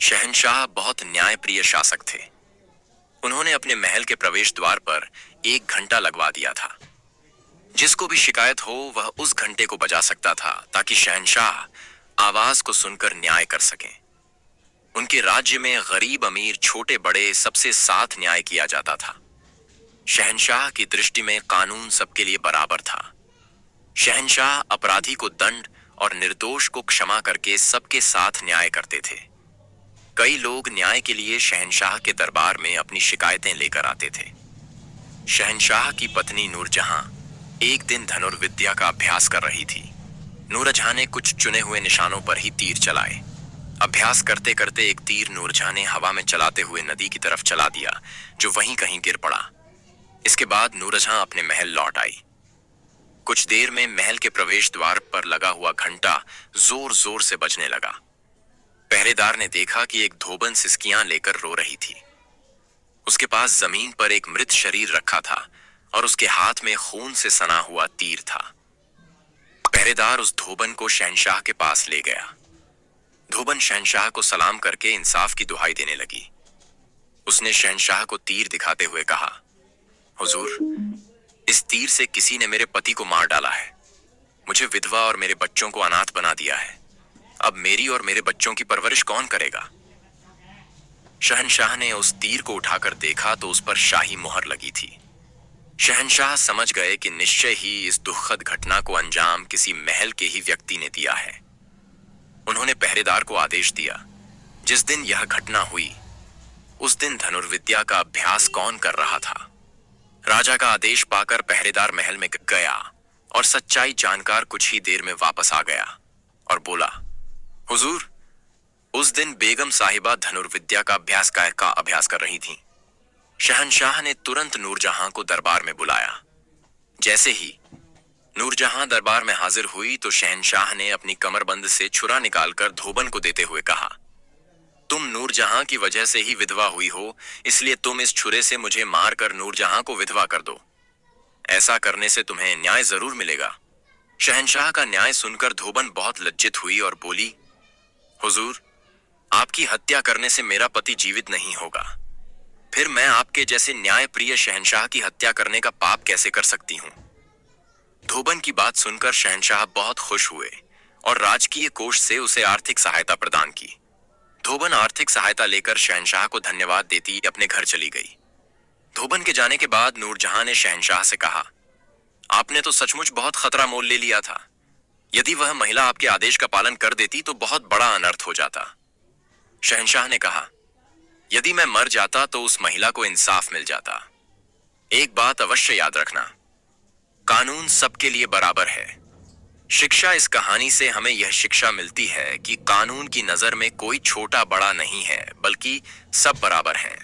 शहंशाह बहुत न्यायप्रिय शासक थे। उन्होंने अपने महल के प्रवेश द्वार पर 1 घंटा लगवा दिया था। जिसको भी शिकायत हो वह उस घंटे को बजा सकता था ताकि शहंशाह आवाज को सुनकर न्याय कर सकें। उनके राज्य में गरीब अमीर छोटे बड़े सबसे साथ न्याय किया जाता था। शहंशाह की दृष्टि में कानून सबके लिए बराबर था। शहंशाह अपराधी को दंड और निर्दोष को क्षमा करके सबके साथ न्याय करते थे। कई लोग न्याय के लिए शहंशाह के दरबार में अपनी शिकायतें लेकर आते थे। शहंशाह की पत्नी नूरजहां एक दिन धनुर्विद्या का अभ्यास कर रही थी। नूरजहां ने कुछ चुने हुए निशानों पर ही तीर चलाए। अभ्यास करते करते एक तीर नूरजहां ने हवा में चलाते हुए नदी की तरफ चला दिया, जो वहीं कहीं गिर पड़ा। इसके बाद नूरजहां अपने महल लौट आई। कुछ देर में महल के प्रवेश द्वार पर लगा हुआ घंटा जोर जोर से बजने लगा। पहरेदार ने देखा कि एक धोबन सिसकियां लेकर रो रही थी। उसके पास जमीन पर एक मृत शरीर रखा था और उसके हाथ में खून से सना हुआ तीर था। पहरेदार उस धोबन को शहंशाह के पास ले गया। धोबन शहंशाह को सलाम करके इंसाफ की दुहाई देने लगी। उसने शहंशाह को तीर दिखाते हुए कहा, हुजूर, इस तीर से किसी ने मेरे पति को मार डाला है। मुझे विधवा और मेरे बच्चों को अनाथ बना दिया है। अब मेरी और मेरे बच्चों की परवरिश कौन करेगा? शहंशाह ने उस तीर को उठाकर देखा तो उस पर शाही मुहर लगी थी। शहंशाह समझ गए कि निश्चय ही इस दुखद घटना को अंजाम किसी महल के ही व्यक्ति ने दिया है। उन्होंने पहरेदार को आदेश दिया, जिस दिन यह घटना हुई उस दिन धनुर्विद्या का अभ्यास कौन कर रहा था? राजा का आदेश पाकर पहरेदार महल में गया और सच्चाई जानकर कुछ ही देर में वापस आ गया और बोला, हुजूर, उस दिन बेगम साहिबा धनुर्विद्या का अभ्यास कर रही थीं। शहंशाह ने तुरंत नूरजहां को दरबार में बुलाया। जैसे ही नूरजहां दरबार में हाजिर हुई तो शहंशाह ने अपनी कमरबंद से छुरा निकालकर धोबन को देते हुए कहा, तुम नूरजहां की वजह से ही विधवा हुई हो, इसलिए तुम इस छुरे से मुझे मारकर नूरजहां को विधवा कर दो। ऐसा करने से तुम्हें न्याय जरूर मिलेगा। शहंशाह का न्याय सुनकर धोबन बहुत लज्जित हुई और बोली, हुजूर, आपकी हत्या करने से मेरा पति जीवित नहीं होगा। फिर मैं आपके जैसे न्यायप्रिय शहंशाह की हत्या करने का पाप कैसे कर सकती हूँ? धोबन की बात सुनकर शहंशाह बहुत खुश हुए और राजकीय कोष से उसे आर्थिक सहायता प्रदान की। धोबन आर्थिक सहायता लेकर शहंशाह को धन्यवाद देती अपने घर चली गई। धोबन के जाने के बाद नूरजहां ने शहंशाह से कहा, आपने तो सचमुच बहुत खतरा मोल ले लिया था। यदि वह महिला आपके आदेश का पालन कर देती तो बहुत बड़ा अनर्थ हो जाता। शहंशाह ने कहा, यदि मैं मर जाता तो उस महिला को इंसाफ मिल जाता। एक बात अवश्य याद रखना, कानून सबके लिए बराबर है। शिक्षा इस कहानी से हमें यह शिक्षा मिलती है कि कानून की नजर में कोई छोटा बड़ा नहीं है, बल्कि सब बराबर हैं।